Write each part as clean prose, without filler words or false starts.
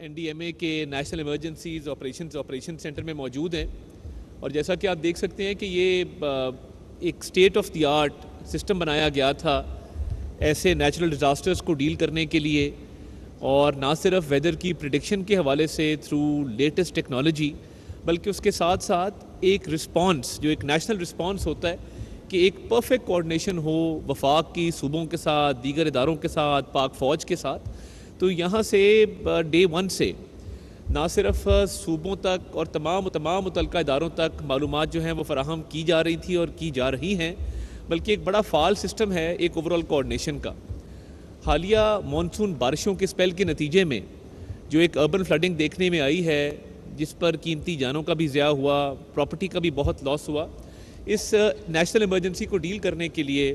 NDMA کے national emergencies operation centre میں موجود ہیں، اور جیسا کہ آپ دیکھ سکتے ہیں کہ یہ ایک state of the art system بنایا گیا تھا ایسے نیچرل ڈیزاسٹرز کو ڈیل کرنے کے لیے، اور نہ صرف ویدر کی پریڈکشن کے حوالے سے تھرو لیٹسٹ ٹیکنالوجی، بلکہ اس کے ساتھ ساتھ ایک رسپانس جو ایک نیشنل رسپانس ہوتا ہے کہ ایک پرفیکٹ کوآرڈینیشن ہو وفاق کی صوبوں کے ساتھ، دیگر اداروں کے ساتھ، پاک فوج کے ساتھ۔ تو یہاں سے ڈے ون سے نہ صرف صوبوں تک اور تمام متعلقہ اداروں تک معلومات جو ہیں وہ فراہم کی جا رہی تھی اور کی جا رہی ہیں، بلکہ ایک بڑا فعال سسٹم ہے ایک اوورآل کوآرڈینیشن کا۔ حالیہ مانسون بارشوں کے اسپیل کے نتیجے میں جو ایک اربن فلڈنگ دیکھنے میں آئی ہے، جس پر قیمتی جانوں کا بھی ضیاع ہوا، پراپرٹی کا بھی بہت لاس ہوا، اس نیشنل ایمرجنسی کو ڈیل کرنے کے لیے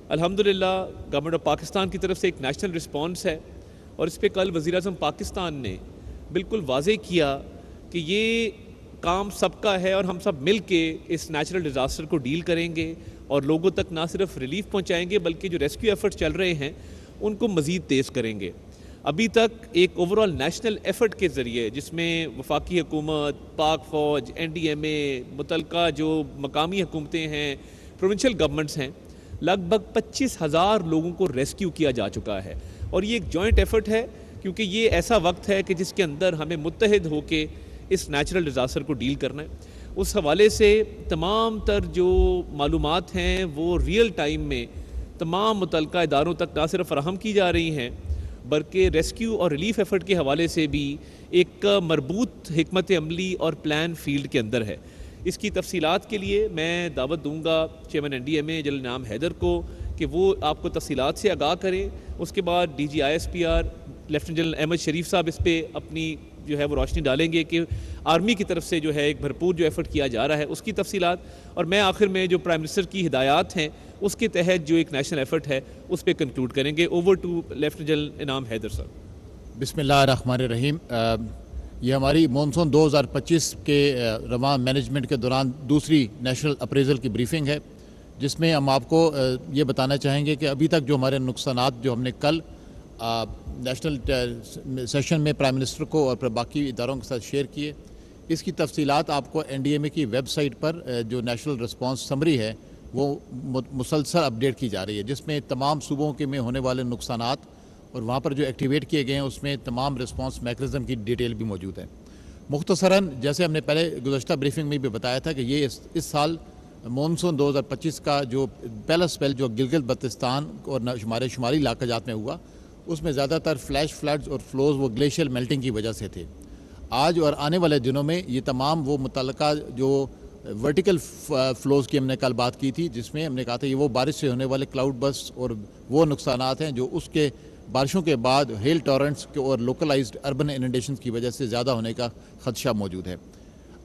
الحمدللہ گورنمنٹ آف پاکستان کی طرف سے ایک نیشنل رسپانس ہے، اور اس پہ کل وزیر اعظم پاکستان نے بالکل واضح کیا کہ یہ کام سب کا ہے اور ہم سب مل کے اس نیچرل ڈیزاسٹر کو ڈیل کریں گے اور لوگوں تک نہ صرف ریلیف پہنچائیں گے بلکہ جو ریسکیو ایفرٹ چل رہے ہیں ان کو مزید تیز کریں گے۔ ابھی تک ایک اوورآل نیشنل ایفرٹ کے ذریعے جس میں وفاقی حکومت، پاک فوج، NDMA، متعلقہ جو مقامی حکومتیں ہیں، پروونشل گورنمنٹس ہیں، لگ بھگ 25,000 لوگوں کو ریسکیو کیا جا چکا ہے، اور یہ ایک جوائنٹ ایفرٹ ہے کیونکہ یہ ایسا وقت ہے کہ جس کے اندر ہمیں متحد ہو کے اس نیچرل ڈیزاسٹر کو ڈیل کرنا ہے۔ اس حوالے سے تمام تر جو معلومات ہیں وہ ریئل ٹائم میں تمام متعلقہ اداروں تک نہ صرف فراہم کی جا رہی ہیں بلکہ ریسکیو اور ریلیف ایفرٹ کے حوالے سے بھی ایک مربوط حکمت عملی اور پلان فیلڈ کے اندر ہے۔ اس کی تفصیلات کے لیے میں دعوت دوں گا چیئرمین NDMA جنرل انعام حیدر کو کہ وہ آپ کو تفصیلات سے آگاہ کریں۔ اس کے بعد DG ISPR lieutenant general Ahmed Sharif صاحب اس پہ اپنی جو ہے وہ روشنی ڈالیں گے کہ آرمی کی طرف سے جو ہے ایک بھرپور جو ایفرٹ کیا جا رہا ہے اس کی تفصیلات، اور میں آخر میں جو پرائم منسٹر کی ہدایات ہیں اس کے تحت جو ایک نیشنل ایفرٹ ہے اس پہ کنکلوڈ کریں گے۔ اوور ٹو لیفٹیننٹ جنرل انعام حیدر صاحب۔ بسم اللہ الرحمن الرحیم۔ یہ ہماری مونسون 2025 کے رواں مینجمنٹ کے دوران دوسری نیشنل اپریزل کی بریفنگ ہے، جس میں ہم آپ کو یہ بتانا چاہیں گے کہ ابھی تک جو ہمارے نقصانات جو ہم نے کل نیشنل سیشن میں پرائم منسٹر کو اور پھر باقی اداروں کے ساتھ شیئر کیے، اس کی تفصیلات آپ کو NDMA کی ویب سائٹ پر جو نیشنل رسپانس سمری ہے وہ مسلسل اپڈیٹ کی جا رہی ہے، جس میں تمام صوبوں کے میں ہونے والے نقصانات اور وہاں پر جو ایکٹیویٹ کیے گئے ہیں اس میں تمام رسپانس میکانزم کی ڈیٹیل بھی موجود ہے۔ مختصراً جیسے ہم نے پہلے گزشتہ بریفنگ میں بھی بتایا تھا کہ یہ اس سال مونسون 2025 کا جو پہلا سپیل جو گلگت بلتستان اور ہمارے شمالی علاقہ جات میں ہوا، اس میں زیادہ تر فلیش فلڈز اور فلوز وہ گلیشیل میلٹنگ کی وجہ سے تھے۔ آج اور آنے والے دنوں میں یہ تمام وہ متعلقہ جو ورٹیکل فلوز کی ہم نے کل بات کی تھی، جس میں ہم نے کہا تھا یہ وہ بارش سے ہونے والے کلاؤڈ بسٹ اور وہ نقصانات ہیں جو اس کے بارشوں کے بعد ہیل ٹورنٹس اور لوکلائزڈ اربن اننڈیشنز کی وجہ سے زیادہ ہونے کا خدشہ موجود ہے۔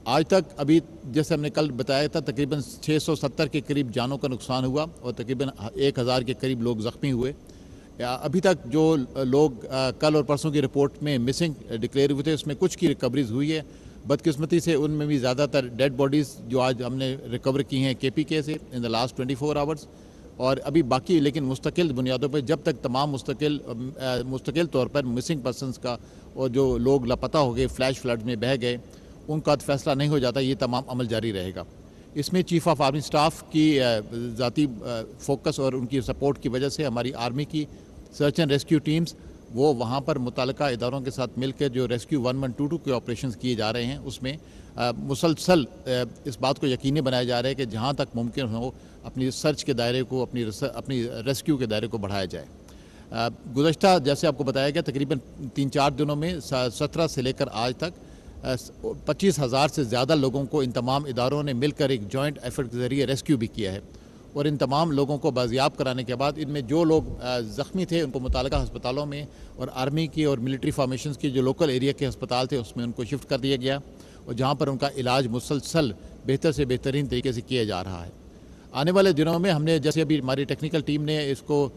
آج تک ابھی جیسے ہم نے کل بتایا تھا تقریباً 670 کے قریب جانوں کا نقصان ہوا اور تقریباً 1000 کے قریب لوگ زخمی ہوئے۔ ابھی تک جو لوگ کل اور پرسوں کی رپورٹ میں مسنگ ڈکلیئر ہوئے تھے اس میں کچھ کی ریکوریز ہوئی ہے، بدقسمتی سے ان میں بھی زیادہ تر ڈیڈ باڈیز جو آج ہم نے ریکور کی ہیں KPK سے ان دا لاسٹ 24 آورز، اور ابھی باقی لیکن مستقل بنیادوں پر جب تک تمام مستقل طور پر مسنگ پرسنز کا اور جو لوگ لاپتہ ہو گئے فلیش فلڈ میں بہہ گئے ان کا فیصلہ نہیں ہو جاتا، یہ تمام عمل جاری رہے گا۔ اس میں چیف آف آرمی سٹاف کی ذاتی فوکس اور ان کی سپورٹ کی وجہ سے ہماری آرمی کی سرچ اینڈ ریسکیو ٹیمز وہ وہاں پر متعلقہ اداروں کے ساتھ مل کے جو ریسکیو 1122 کے آپریشنز کیے جا رہے ہیں اس میں مسلسل اس بات کو یقینی بنایا جا رہا ہے کہ جہاں تک ممکن ہو اپنی سرچ کے دائرے کو اپنی ریسکیو کے دائرے کو بڑھایا جائے۔ گزشتہ جیسے آپ کو بتایا گیا تقریباً 3-4 دنوں میں 17 سے لے کر آج تک 25,000 سے زیادہ لوگوں کو ان تمام اداروں نے مل کر ایک جوائنٹ ایفرٹ کے ذریعے ریسکیو بھی کیا ہے، اور ان تمام لوگوں کو بازیاب کرانے کے بعد ان میں جو لوگ زخمی تھے ان کو متعلقہ ہسپتالوں میں اور آرمی کی اور ملٹری فارمیشنز کی جو لوکل ایریا کے ہسپتال تھے اس میں ان کو شفٹ کر دیا گیا، اور جہاں پر ان کا علاج مسلسل بہتر سے بہترین طریقے سے کیا جا رہا ہے۔ آنے والے دنوں میں ہم نے جیسے ابھی ہماری ٹیکنیکل ٹیم نے اس کو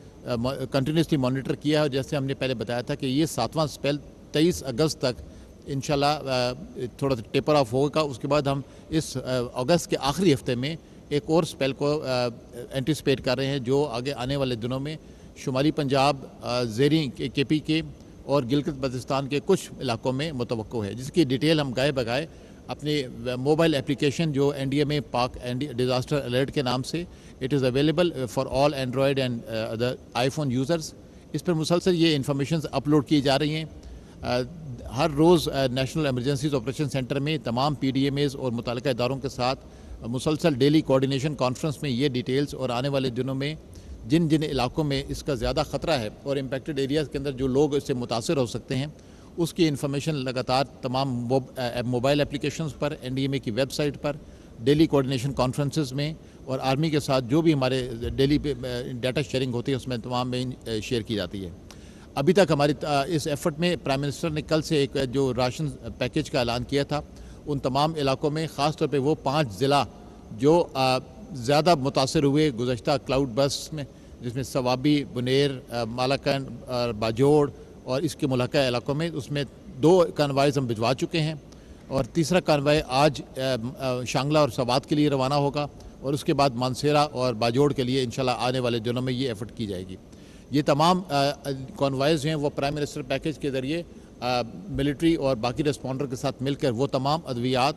کنٹینیوسلی مانیٹر کیا ہے، جیسے ہم نے پہلے بتایا تھا کہ یہ 7واں سپیل 23 اگست تک انشاءاللہ تھوڑا سا ٹیپر آف ہوگا، اس کے بعد ہم اس اگست کے آخری ہفتے میں ایک اور سپیل کو اینٹیسپیٹ کر رہے ہیں جو آگے آنے والے دنوں میں شمالی پنجاب، زیریں KPK اور گلگت بلتستان کے کچھ علاقوں میں متوقع ہے، جس کی ڈیٹیل ہم گائے بگائے اپنے موبائل اپلیکیشن جو NDMA پاک ڈیزاسٹر الرٹ کے نام سے it is available for all Android and other iPhone users, اس پر مسلسل یہ انفارمیشنز اپلوڈ کی جا رہی ہیں۔ ہر روز نیشنل ایمرجنسیز آپریشن سینٹر میں تمام PDMAs اور متعلقہ اداروں کے ساتھ مسلسل ڈیلی کوآرڈینیشن کانفرنس میں یہ ڈیٹیلز اور آنے والے دنوں میں جن علاقوں میں اس کا زیادہ خطرہ ہے اور امپیکٹڈ ایریاز کے اندر جو لوگ اس سے متاثر ہو سکتے ہیں اس کی انفارمیشن لگاتار تمام موبائل اپلیکیشنز پر، NDMA کی ویب سائٹ پر، ڈیلی کوآرڈینیشن کانفرنسز میں اور آرمی کے ساتھ جو بھی ہمارے ڈیلی ڈیٹا شیئرنگ ہوتی ہے اس میں تمام میں شیئر کی جاتی ہے۔ ابھی تک ہماری اس ایفرٹ میں پرائم منسٹر نے کل سے ایک جو راشن پیکیج کا اعلان کیا تھا، ان تمام علاقوں میں خاص طور پہ وہ 5 ضلع جو زیادہ متاثر ہوئے گزشتہ کلاؤڈ برسٹ میں، جس میں سوابی، بنیر، مالاکنڈ، باجوڑ اور اس کے ملحقہ علاقوں میں، اس میں 2 کانوائز ہم بھجوا چکے ہیں اور تیسرا کانوائے آج شانگلہ اور سوات کے لیے روانہ ہوگا اور اس کے بعد مانسیرا اور باجوڑ کے لیے انشاءاللہ آنے والے دنوں میں یہ ایفرٹ کی جائے گی۔ یہ تمام کانوائز ہیں وہ پرائم منسٹر پیکیج کے ذریعے ملٹری اور باقی ریسپونڈر کے ساتھ مل کر وہ تمام ادویات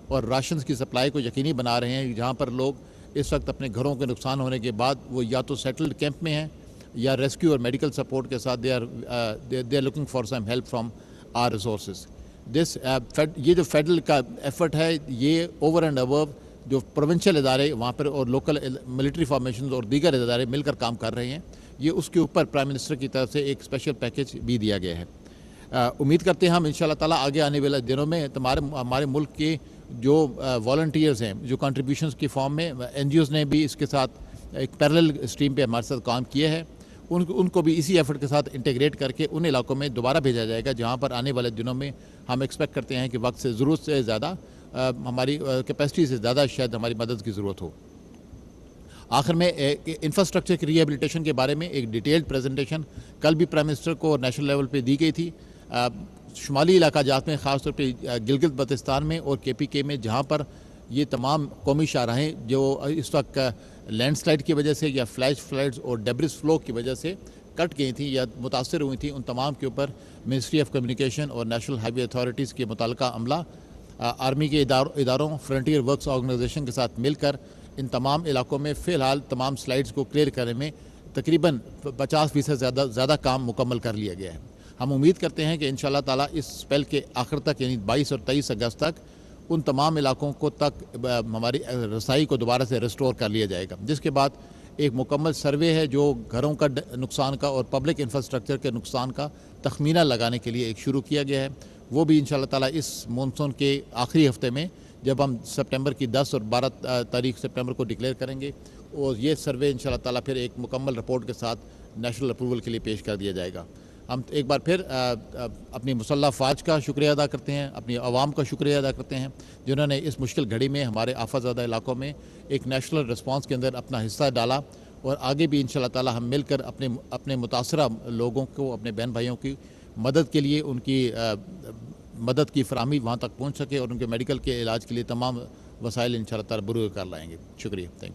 اور راشنز کی سپلائی کو یقینی بنا رہے ہیں، جہاں پر لوگ اس وقت اپنے گھروں کے نقصان ہونے کے بعد وہ یا تو سیٹلڈ کیمپ میں ہیں یا ریسکیو اور میڈیکل سپورٹ کے ساتھ they are looking for some help from our resources. یہ جو فیڈرل کا ایفرٹ ہے یہ اوور اینڈ ابو جو پروونشل ادارے وہاں پر اور لوکل ملٹری فارمیشنز اور دیگر ادارے مل کر کام کر رہے ہیں، یہ اس کے اوپر پرائم منسٹر کی طرف سے ایک اسپیشل پیکیج بھی دیا گیا ہے۔ امید کرتے ہیں ہم انشاءاللہ تعالیٰ آگے آنے والے دنوں میں ہمارے ملک کے جو والنٹیئرز ہیں جو کنٹریبیوشنز کی فارم میں NGOs نے بھی اس کے ساتھ ایک پیرلل اسٹریم پہ ہمارے ساتھ کام کیا ہے، ان کو بھی اسی ایفرٹ کے ساتھ انٹیگریٹ کر کے ان علاقوں میں دوبارہ بھیجا جائے گا جہاں پر آنے والے دنوں میں ہم ایکسپیکٹ کرتے ہیں کہ وقت سے ضرورت سے زیادہ ہماری کیپیسٹی سے زیادہ شاید ہماری مدد کی ضرورت ہو۔ آخر میں انفراسٹرکچر کی ری ہیبلیٹیشن کے بارے میں ایک ڈیٹیلڈ پریزنٹیشن کل بھی پرائم منسٹر کو نیشنل لیول پہ دی گئی تھی۔ شمالی علاقہ جات میں خاص طور پہ گلگت بلتستان میں اور KPK میں جہاں پر یہ تمام قومی شاہراہیں جو اس وقت لینڈ سلائڈ کی وجہ سے یا فلیش فلڈز اور ڈیبرس فلو کی وجہ سے کٹ گئی تھیں یا متاثر ہوئی تھیں، ان تمام کے اوپر منسٹری آف کمیونیکیشن اور نیشنل ہائی وے اتھارٹیز کے متعلقہ عملہ آرمی کے اداروں فرنٹیئر ورکس آرگنائزیشن کے ساتھ مل کر ان تمام علاقوں میں فی الحال تمام سلائڈز کو کلیئر کرنے میں تقریباً 50% زیادہ کام مکمل کر لیا گیا ہے۔ ہم امید کرتے ہیں کہ انشاءاللہ تعالیٰ اس اسپیل کے آخر تک یعنی 22 اور 23 اگست تک ان تمام علاقوں کو تک ہماری رسائی کو دوبارہ سے ریسٹور کر لیا جائے گا، جس کے بعد ایک مکمل سروے ہے جو گھروں کا نقصان کا اور پبلک انفراسٹرکچر کے نقصان کا تخمینہ لگانے کے لیے ایک شروع کیا گیا ہے۔ وہ بھی انشاءاللہ تعالیٰ اس مونسون کے آخری ہفتے میں جب ہم سپٹمبر کی 10 اور 12 تاریخ سپٹمبر کو ڈکلیئر کریں گے اور یہ سروے انشاءاللہ تعالیٰ پھر ایک مکمل رپورٹ کے ساتھ نیشنل اپروول کے لیے پیش کر دیا جائے گا۔ ہم ایک بار پھر اپنی مسلح افواج کا شکریہ ادا کرتے ہیں، اپنی عوام کا شکریہ ادا کرتے ہیں جنہوں نے اس مشکل گھڑی میں ہمارے آفت زدہ علاقوں میں ایک نیشنل رسپانس کے اندر اپنا حصہ ڈالا، اور آگے بھی انشاءاللہ تعالیٰ ہم مل کر اپنے متاثرہ لوگوں کو، اپنے بہن بھائیوں کی مدد کے لیے ان کی مدد کی فراہمی وہاں تک پہنچ سکے اور ان کے میڈیکل کے علاج کے لیے تمام وسائل انشاءاللہ تعالیٰ بروئے کر لائیں گے۔ شکریہ، تھینک یو۔